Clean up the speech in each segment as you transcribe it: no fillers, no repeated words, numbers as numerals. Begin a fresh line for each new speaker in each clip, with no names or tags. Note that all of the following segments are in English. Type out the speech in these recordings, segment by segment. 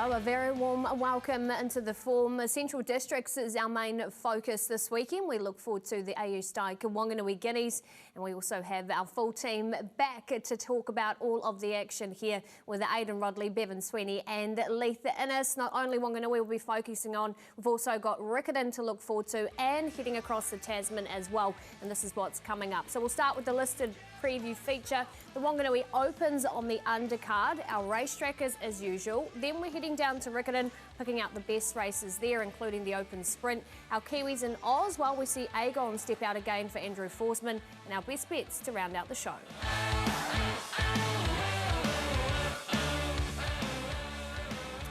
Hello, a very warm welcome into the form. Central Districts is our main focus this weekend. We look forward to the AU Stike Whanganui Guineas, and we also have our full team back to talk about all of the action here with Aidan Rodley, Bevan Sweeney and Leith Innes. Not only Whanganui we'll be focusing on, we've also got Riccarton to look forward to and heading across the Tasman as well, and this is what's coming up. So we'll start with the listed preview feature. The Whanganui opens on the undercard, our racetrackers as usual. Then we're heading down to Riccarton, picking out the best races there, including the open sprint. Our Kiwis in Oz, while we see Agon step out again for Andrew Forsman, and our best bets to round out the show.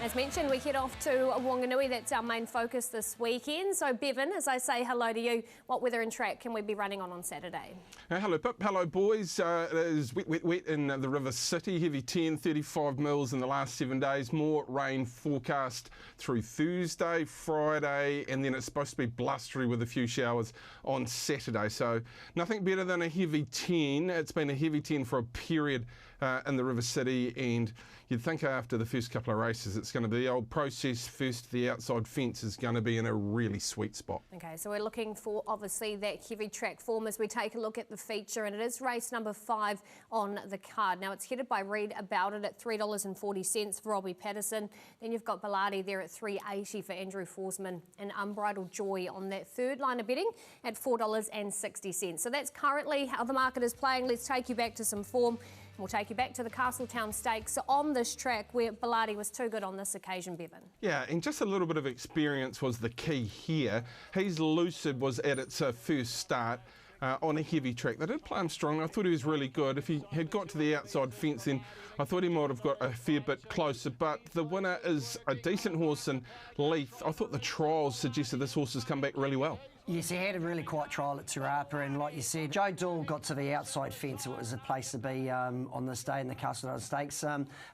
As mentioned, we head off to Whanganui. That's our main focus this weekend. So, Bevan, as I say hello to you, what weather and track can we be running on Saturday?
Hello, Pip. Hello, boys. It is wet in the River City. Heavy 10, 35 mils in the last 7 days. More rain forecast through Thursday, Friday, and then it's supposed to be blustery with a few showers on Saturday. So, nothing better than a heavy 10. It's been a heavy 10 for a period in the River City, and you'd think after the first couple of races it's going to be the old process first. The outside fence is going to be in a really sweet spot. Okay, so we're looking for obviously that heavy track form as we take a look at the feature, and it is race number 5 on the card. Now it's headed by Read About It at $3.40 for Robbie Patterson. Then you've got Bilardi there at $3.80 for Andrew Forsman, and Unbridled Joy on that third line of betting at $4.60. So that's currently how the market is playing. Let's take you back to some form. We'll take you back to the Castletown Stakes on this track where Bilardi was too good on this occasion, Bevan. Yeah, and just a little bit of experience was the key here. He's Lucid was at its first start on a heavy track. They did play him strong. I thought he was really good. If he had got to the outside fence, then I thought he might have got a fair bit closer. But the winner is a decent horse in Leith. I thought the trials suggested this horse has come back really well.
Yes, he had a really quiet trial at Te Rapa, and like you said, Joe Dool got to the outside fence. It was a place to be on this day in the Castletown Stakes.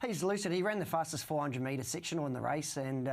He's lucid. He ran the fastest 400-metre sectional in the race, and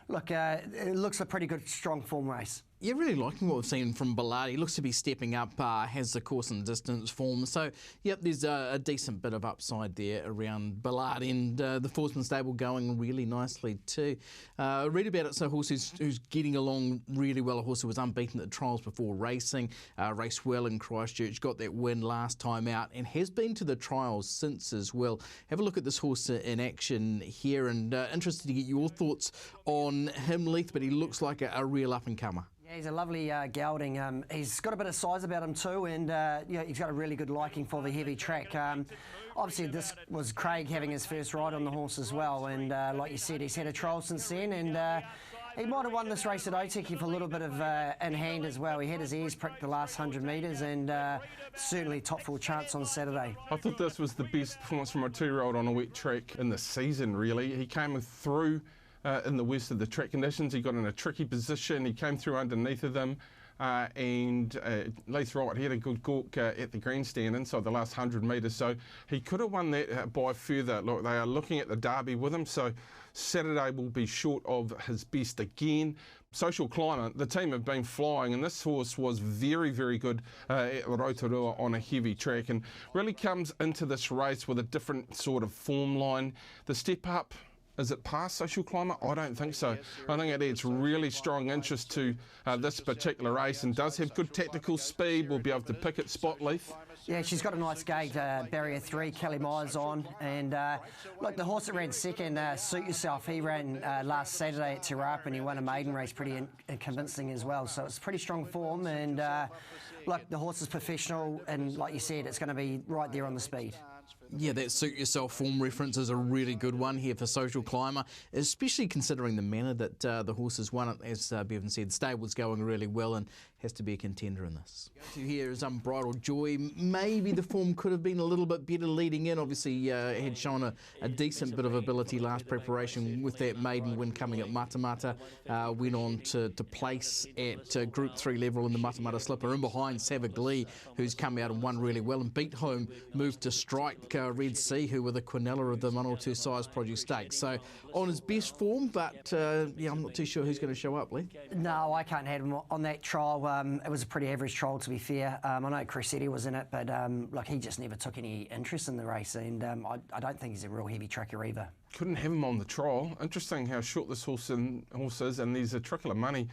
look, it looks a pretty good, strong form race.
Yeah, really liking what we've seen from Bilardi. Looks to be stepping up, has the course and distance form. So, yep, there's a decent bit of upside there around Bilardi, and the Forsman stable going really nicely too. Read About It's a horse who's getting along really well, a horse who was unbeaten at the trials before racing, raced well in Christchurch, got that win last time out, and has been to the trials since as well. Have a look at this horse in action here, and interested to get your thoughts on him, Leith, but he looks like a real up-and-comer.
Yeah, he's a lovely gelding. He's got a bit of size about him too, and yeah, he's got a really good liking for the heavy track. Obviously, this was Craig having his first ride on the horse as well, and like you said, he's had a trial since then, and he might have won this race at Otiki for a little bit of in hand as well. He had his ears pricked the last 100 metres, and certainly top full chance on Saturday.
I thought this was the best performance from a 2-year-old on a wet track in the season, really. He came through in the worst of the track conditions. He got in a tricky position. He came through underneath of them, and Leith's right. He had a good gawk at the grandstand inside the last 100 metres, so he could have won that by further. Look, they are looking at the Derby with him, so Saturday will be short of his best again. Social Climate, the team have been flying, and this horse was very, very good at Rotorua on a heavy track, and really comes into this race with a different sort of form line. The step up, is it past Social Climate? I don't think so. I think it adds really strong interest to this particular race, and does have good tactical speed. We'll be able to pick it spot, Leith.
Yeah, she's got a nice gate, barrier 3, Kelly Myers on, and look, the horse that ran second, Suit Yourself, he ran last Saturday at Te Rapa, and he won a maiden race pretty convincing as well, so it's pretty strong form, and look, the horse is professional, and like you said, it's going to be right there on the speed.
Yeah, that Suit Yourself form reference is a really good one here for Social Climber, especially considering the manner that the horse has won it. As Bevan said, the stable's going really well and has to be a contender in this. Here is Unbridled Joy. Maybe the form could have been a little bit better leading in. Obviously, had shown a decent bit of ability last preparation with that maiden win coming at Matamata. Went on to place at Group 3 level in the Matamata Slipper, in behind Savaglee, who's come out and won really well and beat home, moved to strike Red Sea, who were the Quinella of the 1 or 2 size produce stakes. So on his best form, but yeah, I'm not too sure who's going to show up, Lee.
No, I can't have him on that trial. It was a pretty average trial, to be fair. I know Cressetti was in it, but look, he just never took any interest in the race, and I don't think he's a real heavy tracker either.
Couldn't have him on the trial. Interesting how short this horse is, and there's a trickle of money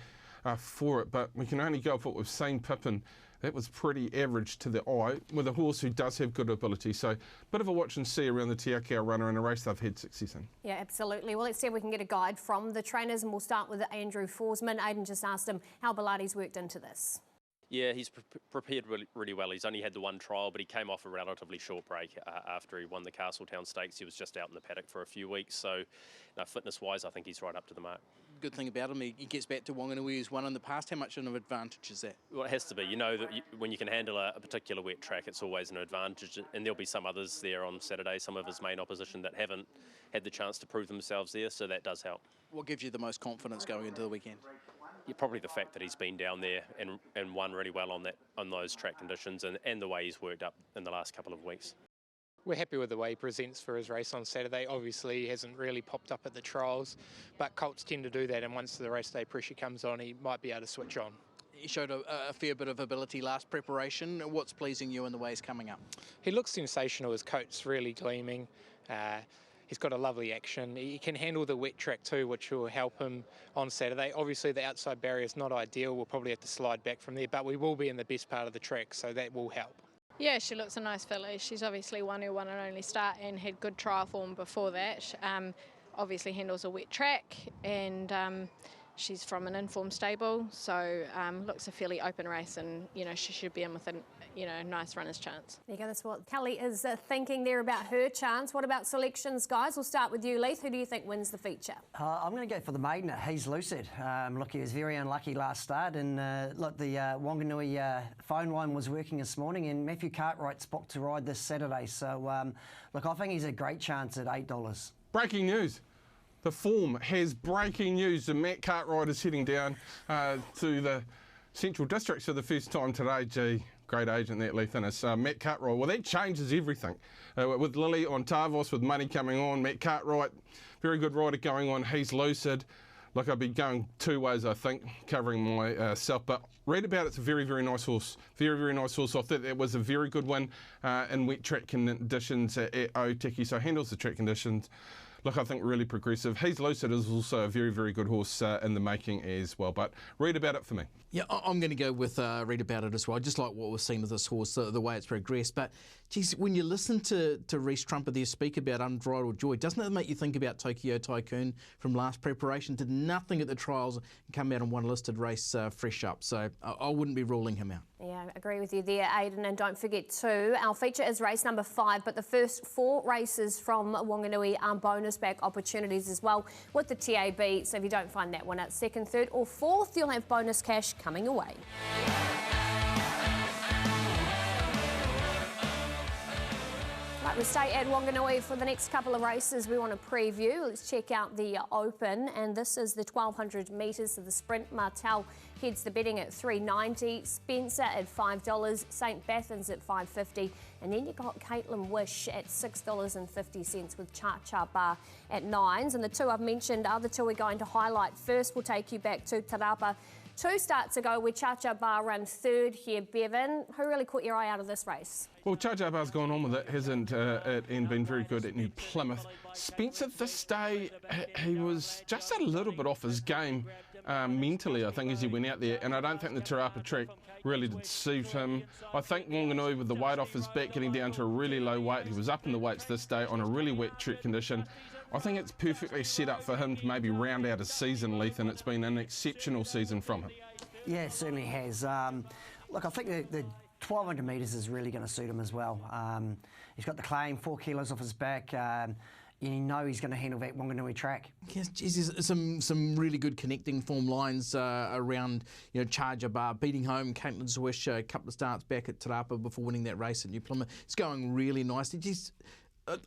for it, but we can only go off what we've seen. Pippin, that was pretty average to the eye, with a horse who does have good ability. So, bit of a watch and see around the Te Akau runner in a race they've had success in.
Yeah, absolutely. Well, let's see if we can get a guide from the trainers, and we'll start with Andrew Forsman. Aidan just asked him how Bilardi's worked into this.
Yeah, he's prepared really well. He's only had the one trial, but he came off a relatively short break after he won the Castletown Stakes. He was just out in the paddock for a few weeks, so fitness-wise, I think he's right up to the mark.
Good thing about him, he gets back to Whanganui, who's won in the past. How much of an advantage is that?
Well, it has to be. You know that when you can handle a particular wet track, it's always an advantage, and there'll be some others there on Saturday, some of his main opposition that haven't had the chance to prove themselves there, so that does help.
What gives you the most confidence going into the weekend?
Yeah, probably the fact that he's been down there and won really well on those track conditions, and the way he's worked up in the last couple of weeks.
We're happy with the way he presents for his race on Saturday. Obviously, he hasn't really popped up at the trials, but colts tend to do that, and once the race day pressure comes on, he might be able to switch on.
He showed a fair bit of ability last preparation. What's pleasing you in the way he's coming up?
He looks sensational. His coat's really gleaming. He's got a lovely action. He can handle the wet track too, which will help him on Saturday. Obviously, the outside barrier is not ideal. We'll probably have to slide back from there, but we will be in the best part of the track, so that will help.
Yeah, she looks a nice filly. She's obviously one who won an only start and had good trial form before that. Obviously handles a wet track, and she's from an informed stable, so looks a fairly open race, and she should be in with a nice runner's chance. There you go. That's what
Kelly is thinking there about her chance. What about selections, guys? We'll start with you, Leith. Who do you think wins the feature?
I'm going to go for the maiden at He's Lucid. Look, he was very unlucky last start, and look, the Whanganui phone line was working this morning, and Matthew Cartwright's booked to ride this Saturday. So, look, I think he's a great chance at $8.
Breaking news. The Form has breaking news, and Matt Cartwright is heading down to the Central District for the first time today. Gee, great agent that, Leith Innes. Matt Cartwright, well, that changes everything. With Lily on Tavos, with money coming on, Matt Cartwright, very good rider going on. He's Lucid. Look, I'll be going two ways, I think, covering myself, but read about it's a very, very nice horse. Very, very nice horse. I thought it was a very good win in wet track conditions at Otiki, so handles the track conditions. Look, I think really progressive. He's Lucid is also a very, very good horse in the making as well, but read about it for me.
Yeah, I'm going to go with read about it as well. I just like what we've seen with this horse, the way it's progressed. But, geez, when you listen to Reece Trumper there speak about Unbridled Joy, doesn't it make you think about Tokyo Tycoon from last preparation? Did nothing at the trials and come out in one listed race fresh up. So I wouldn't be ruling him out.
Yeah, I agree with you there, Aidan. And don't forget too, our feature is race number 5, but the first 4 races from Whanganui are bonus back opportunities as well with the TAB. So if you don't find that one at 2nd, 3rd or 4th, you'll have bonus cash coming away. Right, we stay at Whanganui for the next couple of races we want to preview. Let's check out the Open, and this is the 1200 metres of the sprint. Martel heads the betting at $3.90, Spencer at $5, St Bathans at $5.50, and then you got Caitlin Wish at $6.50 with Cha Cha Bar at 9s. And the two I've mentioned are the two we're going to highlight. First, we'll take you back to Tarapa 2 starts ago, where Cha Cha Bar ran 3rd here. Bevan, who really caught your eye out of this race?
Well, Cha Cha Bar's gone on with it, hasn't and been very good at New Plymouth. Spencer this day, he was just a little bit off his game mentally, I think, as he went out there, and I don't think the Tarapa track really did suit him. I think Whanganui, with the weight off his back, getting down to a really low weight, he was up in the weights this day on a really wet track condition. I think it's perfectly set up for him to maybe round out his season, Leith, and it's been an exceptional season from him.
Yeah, it certainly has. Look, I think the 1200 metres is really going to suit him as well. He's got the claim, 4 kilos off his back. You know he's going to handle that Whanganui track.
Yes, geez, there's some really good connecting form lines around, Cha Cha Bar beating home Caitlin Wish a couple of starts back at Tarapa before winning that race at New Plymouth. It's going really nicely. Just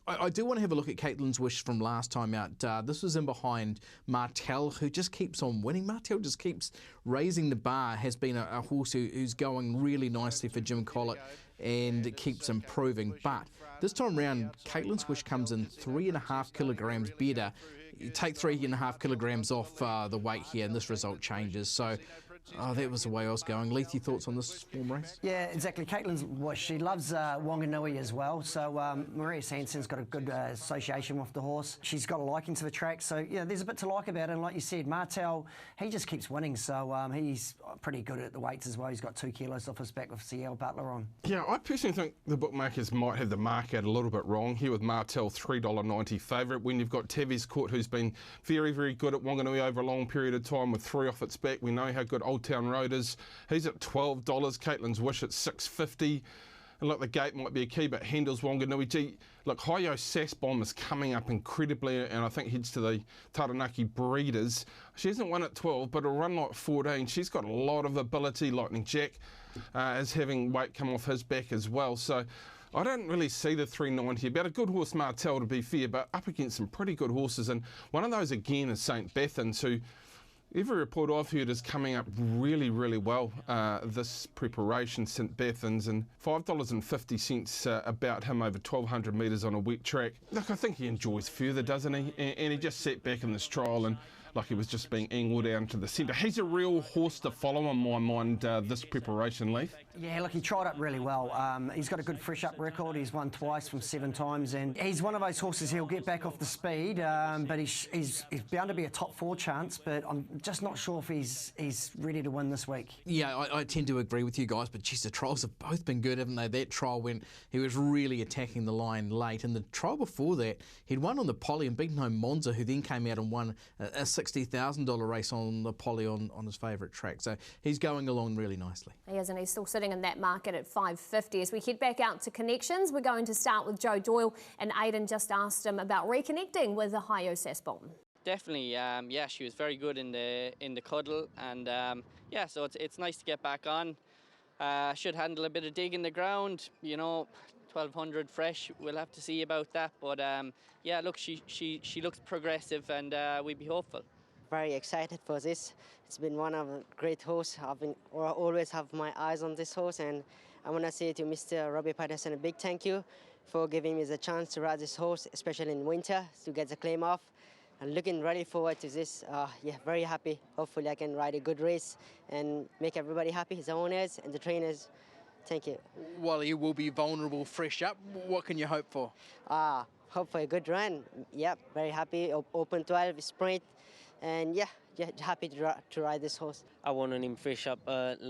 I do want to have a look at Caitlin's Wish from last time out. This was in behind Martel, who just keeps on winning. Martel just keeps raising the bar, has been a horse who's going really nicely for Jim Collett and keeps improving. But this time round, Caitlin's Wish comes in 3.5 kilograms better. You take 3.5 kilograms off the weight here and this result changes. So that was the way I was going. Leith, your thoughts on this form race?
Yeah, exactly. Caitlin's Wish, she loves Whanganui as well. So Maria Sanson's got a good association with the horse. She's got a liking to the track. So, yeah, there's a bit to like about it. And like you said, Martel, he just keeps winning. So he's pretty good at the weights as well. He's got 2 kilos off his back with CL Butler on.
Yeah, I personally think the bookmakers might have the mark out a little bit wrong here with Martel, $3.90 favourite, when you've got Tavies Court, who's been very, very good at Whanganui over a long period of time with 3 off its back. We know how good Old Town Road is. He's at $12. Caitlin's Wish at $6.50. And look, the gate might be a key, but handles Whanganui. Gee, look, Hayo Sass Bomb is coming up incredibly, and I think heads to the Taranaki Breeders. She hasn't won at 12, but a run like 14. She's got a lot of ability. Lightning Jack is having weight come off his back as well. So I don't really see the 390 about a good horse, Martel, to be fair, but up against some pretty good horses. And one of those again is St. Bethans, who every report I've heard is coming up really, really well this preparation, St. Bethans, and $5.50 about him over 1,200 metres on a wet track. Look, I think he enjoys further, doesn't he? And he just sat back in this trial and like he was just being angled down to the centre. He's a real horse to follow in my mind, this preparation, Leith.
Yeah, look, he tried up really well. He's got a good fresh-up record. He's won twice from 7 times, and he's one of those horses he'll get back off the speed, but he's bound to be a top 4 chance, but I'm just not sure if he's ready to win this week.
Yeah, I tend to agree with you guys, but geez, the trials have both been good, haven't they? That trial when he was really attacking the line late, and the trial before that, he'd won on the Poly and beaten home Monza, who then came out and won a $60,000 race on the Poly on his favourite track. So he's going along really nicely.
He is, and he's still sitting in that market at $5.50. As we head back out to connections, we're going to start with Joe Doyle, and Aidan just asked him about reconnecting with the Hayo Sass Bomb.
Definitely, yeah, she was very good in the cuddle, and yeah, so it's nice to get back on. Should handle a bit of dig in the ground, you know, 1,200 fresh. We'll have to see about that, but yeah, look, she looks progressive, and we'd be hopeful.
Very excited for this. It's been one of a great horse. I always have my eyes on this horse, and I want to say to Mr. Robbie Patterson a big thank you for giving me the chance to ride this horse, especially in winter, to get the claim off. And looking really forward to this. Yeah, very happy. Hopefully I can ride a good race and make everybody happy, the owners and the trainers. Thank you.
While you will be vulnerable fresh up, what can you hope for?
Hope for a good run. Yep, very happy. Open 12, sprint. And yeah, happy to ride this horse.
I wanted him fresh up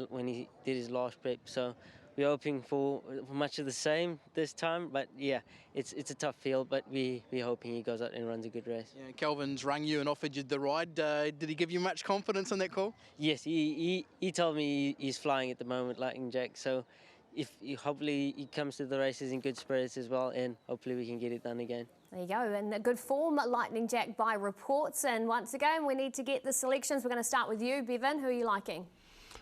when he did his last prep, so we're hoping for much of the same this time. But yeah, it's a tough field, but we're hoping he goes out and runs a good race.
Yeah, Kelvin's rang you and offered you the ride. Did he give you much confidence in that call?
Yes, he told me he's flying at the moment, Lightning Jack. So hopefully he comes to the races in good spirits as well, and hopefully we can get it done again.
There you go, and a good form, Lightning Jack by reports. And once again, we need to get the selections. We're going to start with you, Bevan. Who are you liking?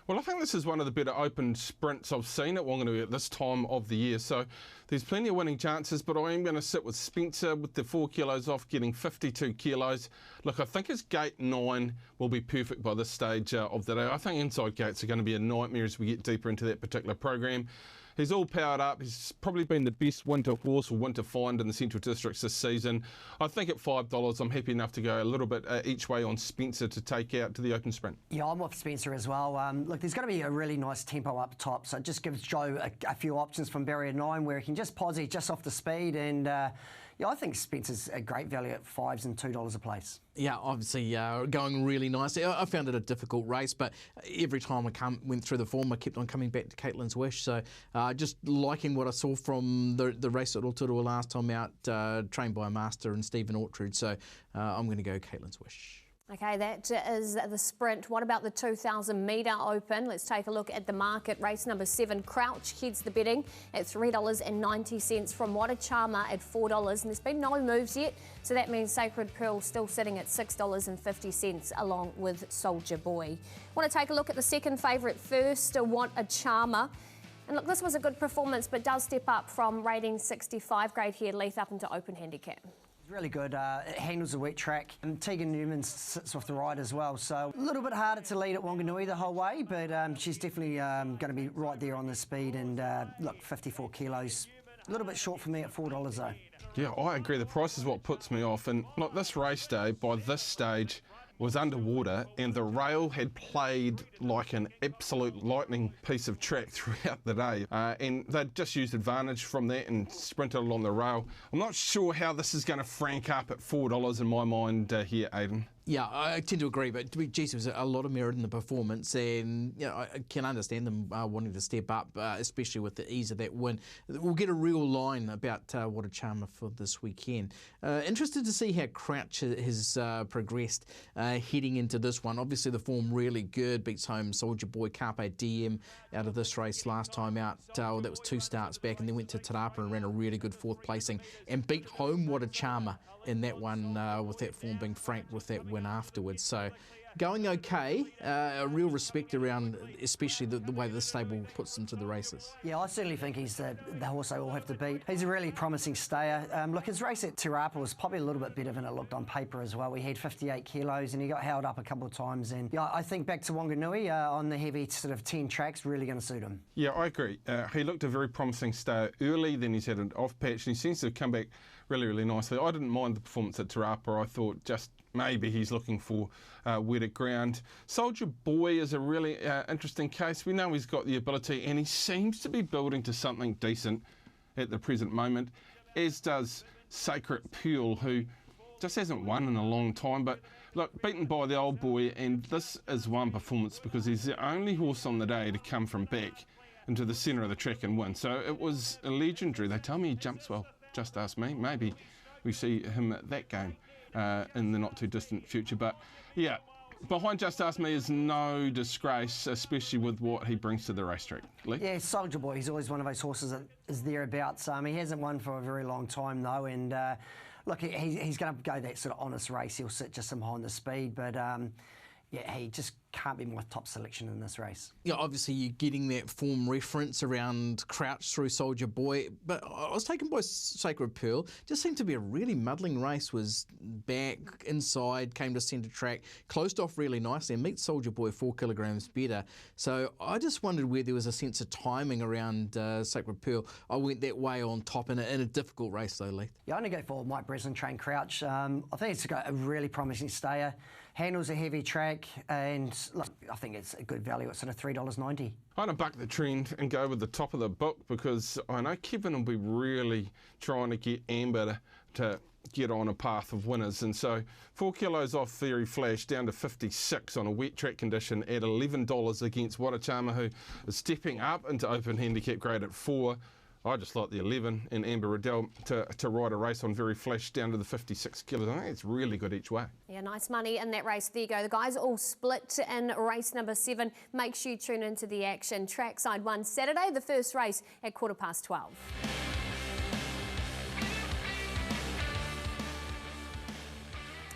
Well, I think this is one of the better open sprints I've seen at Whanganui at this time of the year. So there's plenty of winning chances, but I am going to sit with Spencer with the 4 kilos off, getting 52 kilos. Look, I think his gate 9 will be perfect by this stage of the day. I think inside gates are going to be a nightmare as we get deeper into that particular program. He's all powered up. He's probably been the best winter horse or winter find in the Central Districts this season. I think at $5, I'm happy enough to go a little bit each way on Spencer to take out to the open sprint.
Yeah, I'm with Spencer as well. Look, there's going to be a really nice tempo up top, so it just gives Joe a few options from barrier 9 where he can just posse just off the speed, and yeah, I think Spencer's a great value at $5 and $2 a place.
Yeah, obviously going really nicely. I found it a difficult race, but every time I went through the form, I kept on coming back to Caitlin's Wish. So just liking what I saw from the race at Rotorua last time out, trained by a master and Stephen Orchard. So I'm going to go Caitlin's Wish.
Okay, that is the sprint. What about the 2,000 metre open? Let's take a look at the market. Race number 7, Crouch, heads the betting at $3.90 from What a Charmer at $4. And there's been no moves yet, so that means Sacred Pearl still sitting at $6.50 along with Soldier Boy. Want to take a look at the second favourite first, What a Charmer. And look, this was a good performance, but does step up from rating 65 grade here, Leith, up into open handicap.
Really good. It handles the wet track. And Tegan Newman sits off the right as well. So a little bit harder to lead at Whanganui the whole way, but she's definitely going to be right there on the speed. And look, 54 kilos. A little bit short for me at $4 though.
Yeah, I agree. The price is what puts me off. And look, this race day, by this stage, was underwater, and the rail had played like an absolute lightning piece of track throughout the day, and they'd just used advantage from that and sprinted along the rail. I'm not sure how this is going to frank up at $4 in my mind here, Aidan.
Yeah, I tend to agree, but geez, there was a lot of merit in the performance, and you know, I can understand them wanting to step up, especially with the ease of that win. We'll get a real line about What a Charmer for this weekend. Interested to see how Crouch has progressed heading into this one. Obviously, the form really good, beats home Soldier Boy Carpe Diem out of this race last time out. That was 2 starts back, and then went to Te Rapa and ran a really good 4th placing, and beat home What a Charmer in that one, with that form being franked with that win afterwards. So going okay, a real respect around, especially the way the stable puts them to the races.
Yeah, I certainly think he's the horse they all have to beat. He's a really promising stayer. Look, his race at Te Rapa was probably a little bit better than it looked on paper as well. He had 58 kilos and he got held up a couple of times. And yeah, I think back to Whanganui on the heavy sort of 10 tracks, really going to suit him.
Yeah, I agree. He looked a very promising stayer early, then he's had an off patch, and he seems to have come back really, really nicely. I didn't mind the performance at Te Rapa. I thought just maybe he's looking for wetter ground. Soldier Boy is a really interesting case. We know he's got the ability, and he seems to be building to something decent at the present moment, as does Sacred Pearl, who just hasn't won in a long time. But look, beaten by the old boy, and this is one performance because he's the only horse on the day to come from back into the centre of the track and win. So it was legendary. They tell me he jumps well. Just ask me. Maybe we see him at that game in the not too distant future. But yeah, behind Just Ask Me is no disgrace, especially with what he brings to the racetrack. Lee? Yeah,
Soldier Boy, he's always one of those horses that is thereabouts. He hasn't won for a very long time though, and look, he's going to go that sort of honest race. He'll sit just behind the speed, but yeah, he just can't be my top selection in this race.
Yeah, obviously you're getting that form reference around Crouch through Soldier Boy, but I was taken by Sacred Pearl. Just seemed to be a really muddling race. Was back, inside, came to centre track, closed off really nicely and meets Soldier Boy 4 kilograms better. So I just wondered where there was a sense of timing around Sacred Pearl. I went that way on top in a difficult race though, Leith.
Yeah, I'm going to go for Mike Breslin trained Crouch. I think it's got a really promising stayer. Handles a heavy track, and look, I think it's a good value at sort of $3.90.
I'm going to buck the trend and go with the top of the book because I know Kevin will be really trying to get Amber to get on a path of winners, and so 4 kilos off Theory Flash down to 56 on a wet track condition at $11 against What a Charmer, who is stepping up into open handicap grade at 4. I just like the 11 and Amber Riddell to ride a race on Very Flash down to the 56 kilos. I think it's really good each way.
Yeah, nice money in that race. There you go. The guys all split in race number 7. Make sure you tune into the action. Trackside 1 Saturday, the first race at 12:15.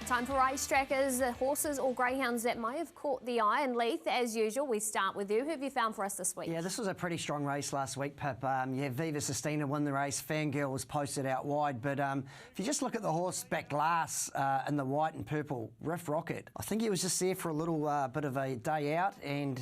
Time for race trackers, horses or greyhounds that may have caught the eye. And Leith, as usual, we start with you. Who have you found for us this week?
Yeah, this was a pretty strong race last week, Pip. Yeah, Viva Sistina won the race. Fangirl was posted out wide. But if you just look at the horse back last in the white and purple, Riff Rocket, I think he was just there for a little bit of a day out. And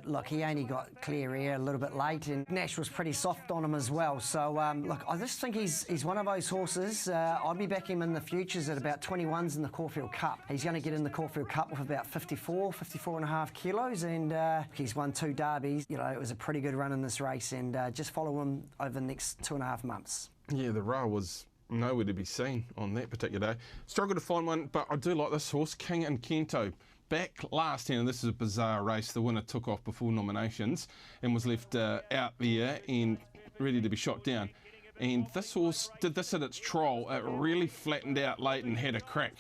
look, he only got clear air a little bit late. And Nash was pretty soft on him as well. So look, I just think he's one of those horses. I'd be backing him in the futures at about 21s in the Caulfield Cup. He's going to get in the Caulfield Cup with about 54 and a half kilos, and he's won 2 derbies. You know, it was a pretty good run in this race, and just follow him over the next 2.5 months.
Yeah, the rail was nowhere to be seen on that particular day. Struggled to find one, but I do like this horse, King and Kento. Back last year, and this is a bizarre race, the winner took off before nominations and was left out there and ready to be shot down. And this horse did this at its trial. It really flattened out late and had a crack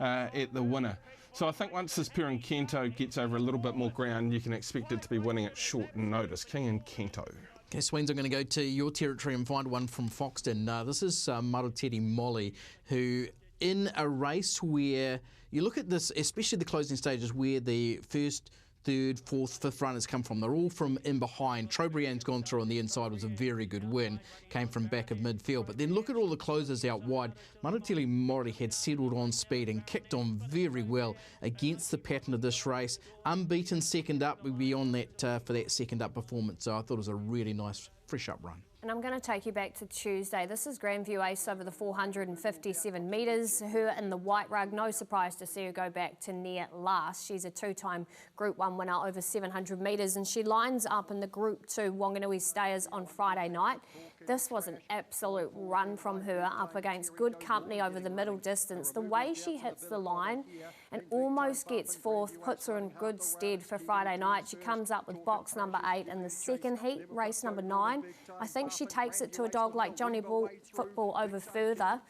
at the winner. So I think once this pair in Kento gets over a little bit more ground, you can expect it to be winning at short notice. King and Kento.
Okay, Sweens, I'm going to go to your territory and find one from Foxton. This is Maroteti Molly, who in a race where you look at this, especially the closing stages, where the first third, fourth, fifth runners come from. They're all from in behind. Trobriand's gone through on the inside, was a very good win. Came from back of midfield. But then look at all the closers out wide. Manatili Mori had settled on speed and kicked on very well against the pattern of this race. Unbeaten second up. We'll be on that for that second up performance. So I thought it was a really nice fresh up run.
And I'm going to take you back to Tuesday. This is Grandview Ace over the 457 metres. Her in the white rug. No surprise to see her go back to near last. She's a two-time Group 1 winner over 700 metres, and she lines up in the Group 2 Whanganui Stayers on Friday night. This was an absolute run from her up against good company over the middle distance. The way she hits the line and almost gets fourth puts her in good stead for Friday night. She comes up with box number 8 in the second heat, race number 9. I think she takes it to a dog like Johnny Ball Football over further.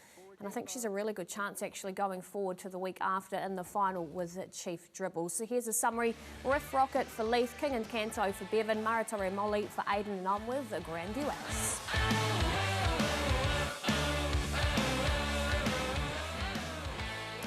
And I think she's a really good chance actually going forward to the week after in the final with Chief Dribble. So here's a summary. Riff Rocket for Leith, King and Canto for Bevan, Maratore Molly for Aiden, and I'm with the Grandview Ace.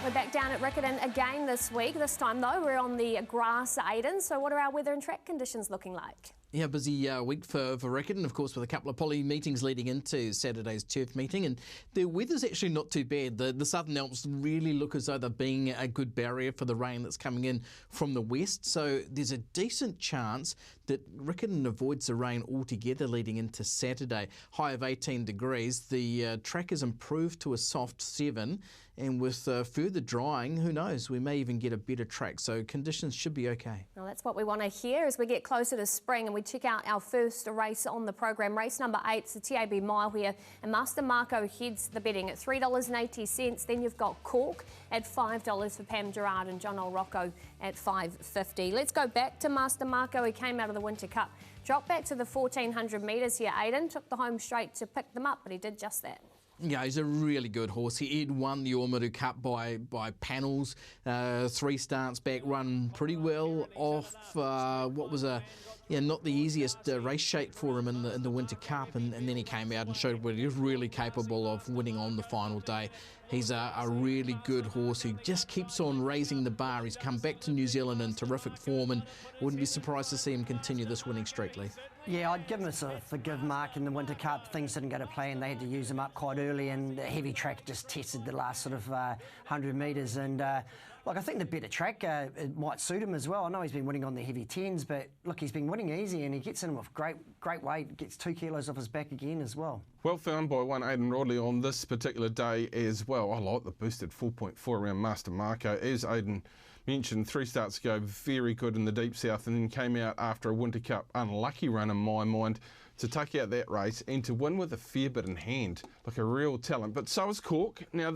We're back down at Riccarton again this week. This time though, we're on the grass, Aiden. So what are our weather and track conditions looking like?
Yeah, busy week for Riccarton, of course, with a couple of poly meetings leading into Saturday's turf meeting, and the weather's actually not too bad. The Southern Alps really look as though they're being a good barrier for the rain that's coming in from the west, so there's a decent chance that Riccarton avoids the rain altogether leading into Saturday. High of 18 degrees, the track has improved to a soft 7, and with further drying, who knows, we may even get a better track, so conditions should be okay.
Well, that's what we want to hear as we get closer to spring, and we check out our first race on the program. Race number 8, it's the TAB Mile here, and Master Marco heads the betting at $3.80. Then you've got Cork at $5 for Pam Gerard and John O'Rocco at $5.50. Let's go back to Master Marco. He came out of the Winter Cup, dropped back to the 1400 metres here, Aiden, took the home straight to pick them up, but he did just that.
Yeah, he's a really good horse. He had won the Ormuru Cup by panels, 3 starts back, run pretty well off what was not the easiest race shape for him in the Winter Cup, and then he came out and showed what he was really capable of winning on the final day. He's a really good horse who just keeps on raising the bar. He's come back to New Zealand in terrific form, and wouldn't be surprised to see him continue this winning streak, Leith.
Yeah, I'd give him a sort of forgive mark in the Winter Cup. Things didn't go to plan. They had to use him up quite early, and the heavy track just tested the last sort of 100 metres. And look, I think the better track it might suit him as well. I know he's been winning on the heavy 10s, but look, he's been winning easy, and he gets in with great weight, gets 2 kilos off his back again as well.
Well found by one Aidan Rodley on this particular day as well. I like the boosted 4.4 around Master Marco. As Aidan mentioned 3 starts ago, very good in the Deep South, and then came out after a Winter Cup unlucky run in my mind to take out that race and to win with a fair bit in hand, like a real talent. But so is Cork. Now,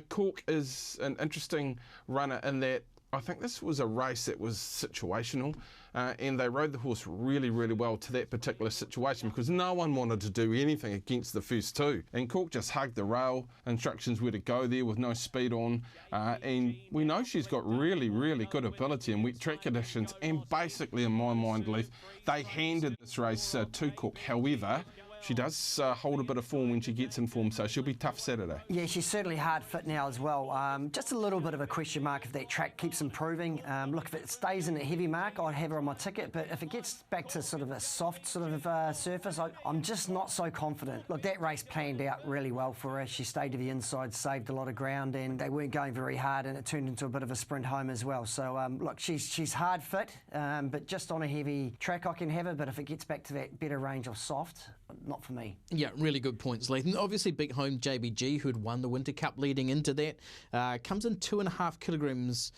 Cork is an interesting runner in that I think this was a race that was situational, and they rode the horse really, really well to that particular situation because no one wanted to do anything against the first 2. And Cork just hugged the rail, instructions where to go there with no speed on, and we know she's got really, really good ability in wet track conditions, and basically, in my mind, Leith, they handed this race to Cork. However, she does hold a bit of form when she gets in form, so she'll be tough Saturday. Yeah,
she's certainly hard fit now as well. Just a little bit of a question mark if that track keeps improving. Look, if it stays in the heavy mark, I'd have her on my ticket, but if it gets back to sort of a soft sort of surface, I'm just not so confident. Look, that race planned out really well for her. She stayed to the inside, saved a lot of ground, and they weren't going very hard, and it turned into a bit of a sprint home as well. So, look, she's hard fit, but just on a heavy track I can have her, but if it gets back to that better range of soft, not for me.
Yeah, really good points, Lathan. Obviously, big home JBG, who had won the Winter Cup leading into that, comes in 2.5 kilograms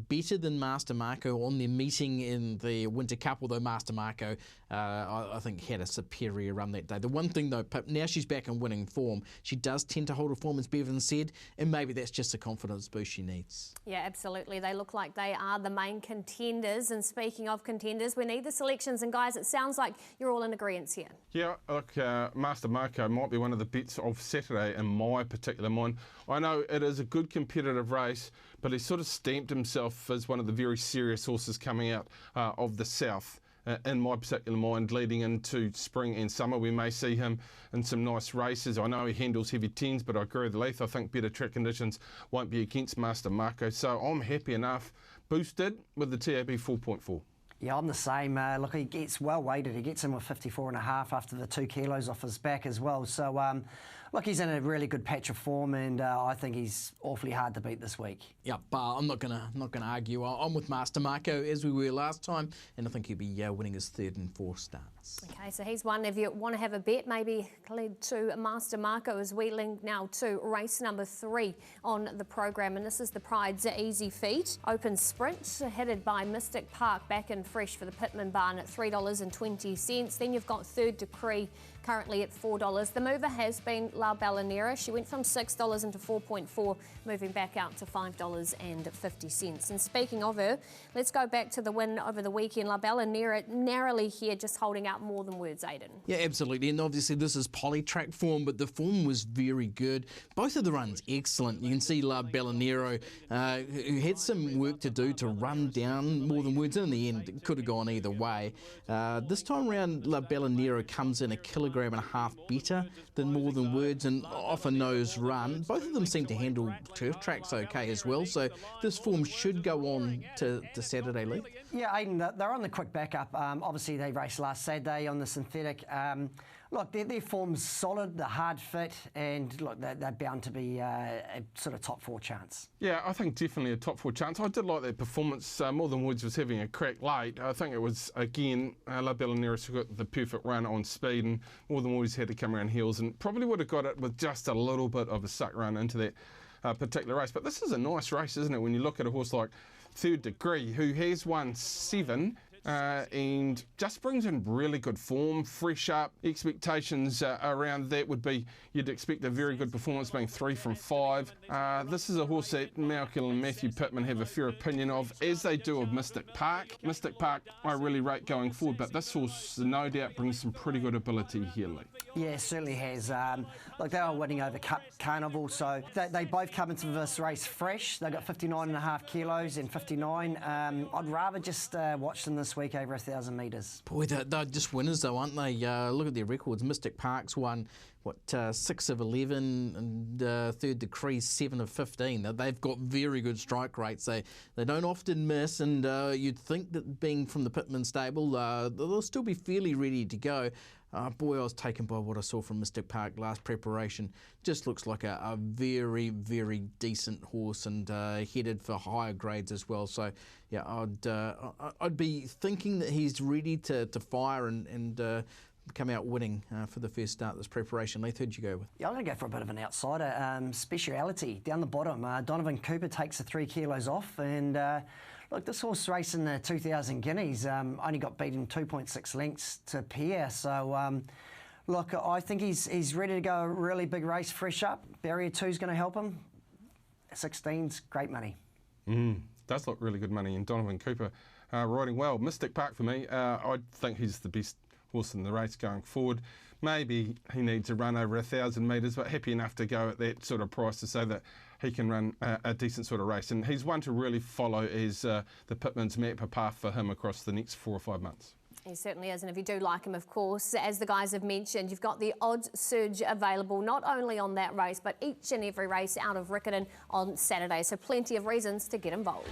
better than Master Marco on their meeting in the Winter Cup, although Master Marco, I think, had a superior run that day. The one thing, though, now she's back in winning form, she does tend to hold her form, as Bevan said, and maybe that's just a confidence boost she needs.
Yeah, absolutely. They look like they are the main contenders, and speaking of contenders, we need the selections, and guys, it sounds like you're all in agreement here.
Yeah, look, Master Marco might be one of the bets of Saturday in my particular mind. I know it is a good competitive race, but he sort of stamped himself as one of the very serious horses coming out of the south. In my particular mind, leading into spring and summer, we may see him in some nice races. I know he handles heavy 10s, but I agree with Leith. I think better track conditions won't be against Master Marco. So I'm happy enough, boosted with the TAB 4.4.
Yeah, I'm the same. Look, he gets well weighted. He gets in with 54.5 after the 2 kilos off his back as well. So, look, he's in a really good patch of form, and I think he's awfully hard to beat this week.
Yep, I'm not gonna argue. I'm with Master Marco as we were last time, and I think he'll be winning his 3rd and 4th starts.
Okay, so he's one. If you want to have a bet, maybe lead to Master Marco as we link now to race number 3 on the program, and this is the Pride's Easy Feet Open Sprint, headed by Mystic Park, back and fresh for the Pitman Barn at $3.20. Then you've got Third Decree currently at $4. The mover has been La Ballanera. She went from $6 into 4.4, moving back out to $5.50. And speaking of her, let's go back to the win over the weekend. La Ballanera narrowly here, just holding out more than words, Aidan.
Yeah, absolutely. And obviously this is polytrack form, but the form was very good. Both of the runs excellent. You can see La Ballanero, who had some work to do to run down more than words. In the end, it could have gone either way. This time around, La Ballanero comes in 1.5 kilograms better than More Than Words, and off a nose run. Both of them seem to handle turf tracks okay as well, so this form should go on to Saturday, Lee.
Yeah, Aidan, they're on the quick backup. Obviously, they raced last Saturday on the synthetic. Look, their form's solid, they're hard fit, and look, they're bound to be a sort of top 4 chance.
Yeah, I think definitely a top 4 chance. I did like their performance. More Than Words was having a crack late. I think it was, again, La Ballanera got the perfect run on speed, and More Than Words had to come around heels and probably would have got it with just a little bit of a suck run into that particular race. But this is a nice race, isn't it, when you look at a horse like Third Degree, who has won 7 and just brings in really good form, fresh up. Expectations around that would be you'd expect a very good performance, being 3 from 5. This is a horse that Malcolm and Matthew Pittman have a fair opinion of, as they do of Mystic Park. Mystic Park I really rate going forward, but this horse no doubt brings some pretty good ability here, Lee.
Yeah, certainly has. Look, they are winning over Cup Carnival, so they both come into this race fresh. They've got 59.5 kilos and 59. I'd rather just watch them this week over 1,000 metres.
Boy, they're just winners though, aren't they? Look at their records. Mystic Park's won, 6 of 11, and Third Decree 7 of 15. They've got very good strike rates. They don't often miss, and you'd think that being from the Pittman stable, they'll still be fairly ready to go. Boy, I was taken by what I saw from Mystic Park last preparation. Just looks like a very, very decent horse, and headed for higher grades as well. So, yeah, I'd be thinking that he's ready to fire and come out winning for the first start of this preparation. Leith, who'd you go with?
Yeah, I'm going to go for a bit of an outsider. Speciality, down the bottom. Donovan Cooper takes the 3 kilos off, and look, this horse racing the 2000 Guineas only got beaten 2.6 lengths to Pierre. So, look, I think he's ready to go a really big race, fresh up. Barrier 2's going to help him. 16's great money.
Does look really good money, and Donovan Cooper riding well. Mystic Park for me, I think he's the best horse in the race going forward. Maybe he needs to run over 1,000 metres, but happy enough to go at that sort of price to say that he can run a decent sort of race. And he's one to really follow as the Pittman's map a path for him across the next 4 or 5 months.
He certainly is, and if you do like him, of course, as the guys have mentioned, you've got the odds surge available, not only on that race, but each and every race out of Riccarton on Saturday. So plenty of reasons to get involved.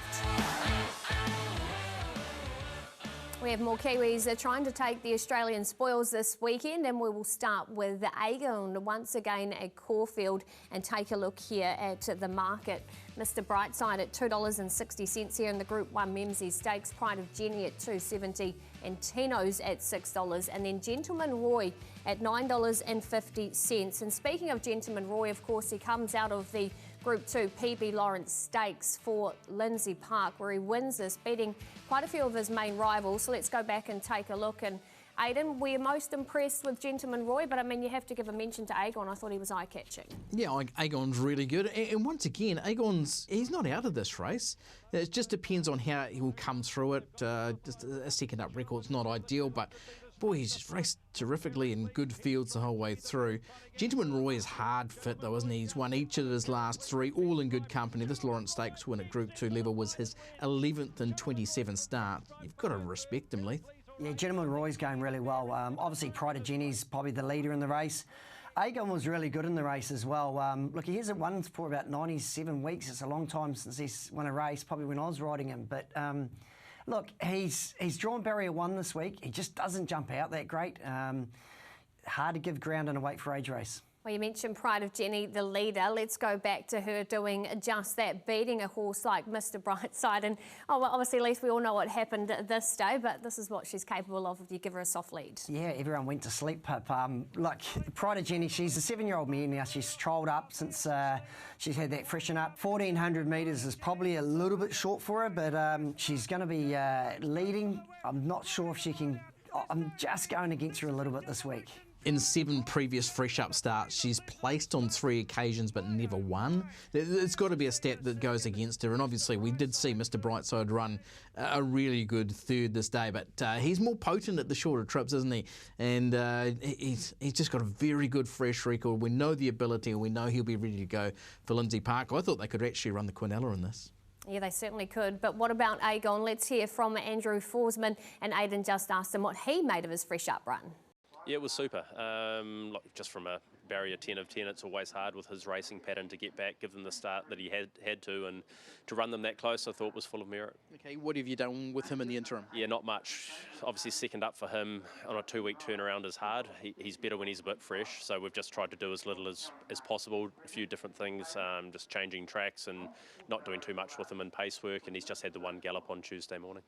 We have more Kiwis trying to take the Australian spoils this weekend, and we will start with Aegon once again at Caulfield and take a look here at the market. Mr Brightside at $2.60 here in the Group 1 Memsies Stakes, Pride of Jenny at $2.70 and Tino's at $6, and then Gentleman Roy at $9.50. And speaking of Gentleman Roy, of course, he comes out of the Group 2 PB Lawrence Stakes for Lindsay Park, where he wins this, beating quite a few of his main rivals. So let's go back and take a look. And Aidan, we're most impressed with Gentleman Roy, but I mean, you have to give a mention to Aegon. I thought he was eye-catching. Yeah,
Aegon's really good. And once again, he's not out of this race. It just depends on how he will come through it. Just a second-up record's not ideal, but boy, he's just raced terrifically in good fields the whole way through. Gentleman Roy is hard fit though, isn't he? He's won each of his last 3, all in good company. This Lawrence Stakes win at Group 2 level was his 11th and 27th start. You've got to respect him, Leith.
Yeah, Gentleman Roy's going really well. Obviously, Pride of Jenny's probably the leader in the race. Aegon was really good in the race as well. Look, he hasn't won for about 97 weeks. It's a long time since he's won a race, probably when I was riding him. But Look, he's drawn barrier 1 this week. He just doesn't jump out that great. Hard to give ground in a weight for age race.
Well, you mentioned Pride of Jenny, the leader. Let's go back to her doing just that, beating a horse like Mr. Brightside. And well, obviously, at least we all know what happened this day, but this is what she's capable of if you give her a soft lead.
Yeah, everyone went to sleep, Pip. Look, Pride of Jenny, she's a 7-year-old mare now. She's trialled up since she's had that freshen up. 1,400 metres is probably a little bit short for her, but she's going to be leading. I'm not sure if she can. I'm just going against her a little bit this week.
In 7 previous fresh up starts, she's placed on 3 occasions but never won. It's got to be a stat that goes against her, and obviously we did see Mr. Brightside run a really good third this day, but he's more potent at the shorter trips, isn't he? And he's just got a very good fresh record. We know the ability, and we know he'll be ready to go for Lindsay Parker. I thought they could actually run the Quinella in this.
Yeah, they certainly could. But what about Aegon? Let's hear from Andrew Forsman, and Aidan just asked him what he made of his fresh up run.
Yeah, it was super. Just from a barrier 10 of 10, it's always hard with his racing pattern to get back, given the start that he had to, and to run them that close I thought was full of merit.
Okay, what have you done with him in the interim?
Yeah, not much. Obviously second up for him on a 2-week turnaround is hard. He's better when he's a bit fresh, so we've just tried to do as little as possible, a few different things, just changing tracks and not doing too much with him in pace work, and he's just had the 1 gallop on Tuesday morning.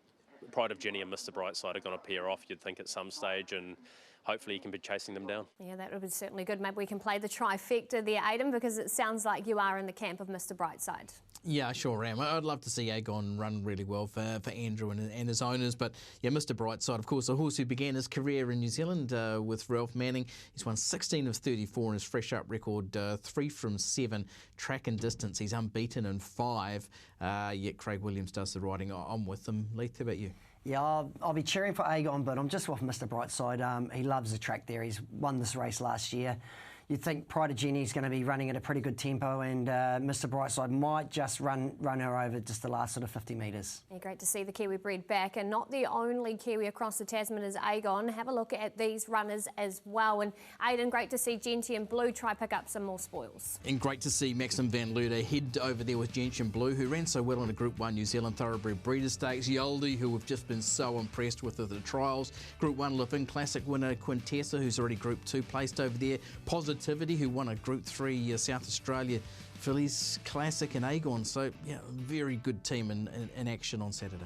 Pride of Jenny and Mr. Brightside are going to pair off, you'd think, at some stage, and hopefully he can be chasing them down. Yeah, that would be certainly good. Maybe we can play the trifecta there, Aidan, because it sounds like you are in the camp of Mr. Brightside.
Yeah, I sure am. I'd love to see Aegon run really well for Andrew and his owners. But yeah, Mr. Brightside, of course, a horse who began his career in New Zealand with Ralph Manning. He's won 16 of 34 in his fresh up record, 3 from 7 track and distance. He's unbeaten in 5. Yet Craig Williams does the riding. I'm with him. Leith, how about you?
Yeah, I'll be cheering for Aegon, but I'm just with Mr. Brightside. He loves the track there. He's won this race last year. You'd think Pride of Jenny's going to be running at a pretty good tempo, and Mr. Brightside might just run her over just the last sort of 50 metres.
Yeah, great to see the Kiwi bred back, and not the only Kiwi across the Tasman is Aegon. Have a look at these runners as well. And Aidan, great to see Gentian Blue try pick up some more spoils.
And great to see Maxim van Luder head over there with Gentian Blue, who ran so well in a Group 1 New Zealand Thoroughbred Breeders' Stakes. Yoldi, who we've just been so impressed with the trials. Group 1 Living Classic winner Quintessa, who's already Group 2 placed over there. Positivity, who won a Group 3 South Australia Fillies Classic, and Aegon. So, yeah, very good team in action on Saturday.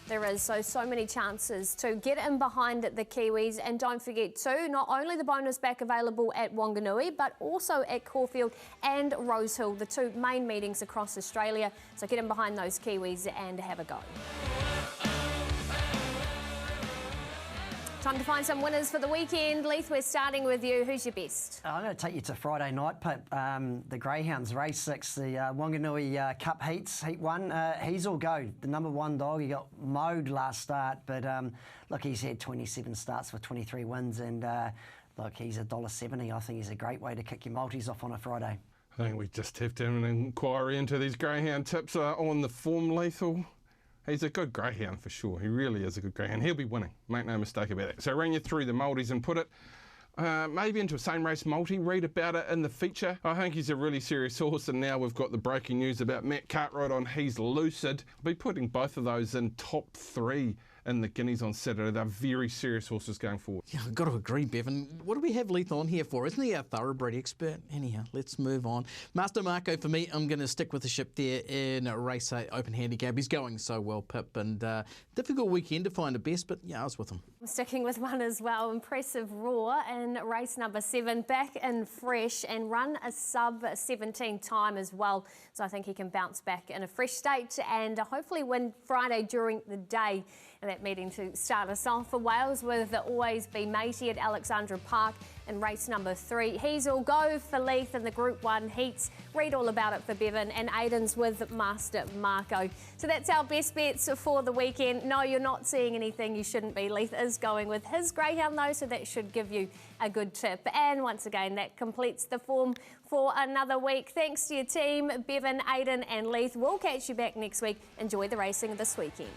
There is so many chances to get in behind the Kiwis, and don't forget too, not only the bonus back available at Whanganui, but also at Caulfield and Rosehill, the 2 main meetings across Australia. So get in behind those Kiwis and have a go. Time to find some winners for the weekend. Leith, we're starting with you. Who's your best?
I'm going to take you to Friday night, Pip. The Greyhounds, race 6, the Whanganui Cup heats, heat 1. He's all go. The number 1 dog. He got mowed last start, but look, he's had 27 starts for 23 wins, and look, he's $1.70. I think he's a great way to kick your multis off on a Friday.
I think we just have to have an inquiry into these greyhound tips on the form, Lethal. He's a good greyhound for sure. He really is a good greyhound. He'll be winning, make no mistake about it. So ran you through the multis and put it maybe into a same race multi. Read about it in the feature. I think he's a really serious horse, and now we've got the breaking news about Matt Cartwright on He's Lucid. I'll be putting both of those in top 3 in the Guineas on Saturday. They're very serious horses going forward.
Yeah, I've got to agree, Bevan. What do we have Leith on here for? Isn't he our thoroughbred expert? Anyhow, let's move on. Master Marco, for me, I'm going to stick with the ship there in race 8 open handicap. He's going so well, Pip, and difficult weekend to find a best, but yeah, I was with him.
I'm sticking with one as well. Impressive Roar in race number 7, back in fresh and run a sub-17 time as well. So I think he can bounce back in a fresh state and hopefully win Friday during the day. And that meeting to start us off for Wales with Always Be Matey at Alexandra Park in race number 3. He's all go for Leith in the Group 1 heats. Read all about it for Bevan, and Aidan's with Master Marco. So that's our best bets for the weekend. No, you're not seeing anything you shouldn't be. Leith is going with his greyhound though, so that should give you a good tip. And once again, that completes the form for another week. Thanks to your team, Bevan, Aidan and Leith. We'll catch you back next week. Enjoy the racing this weekend.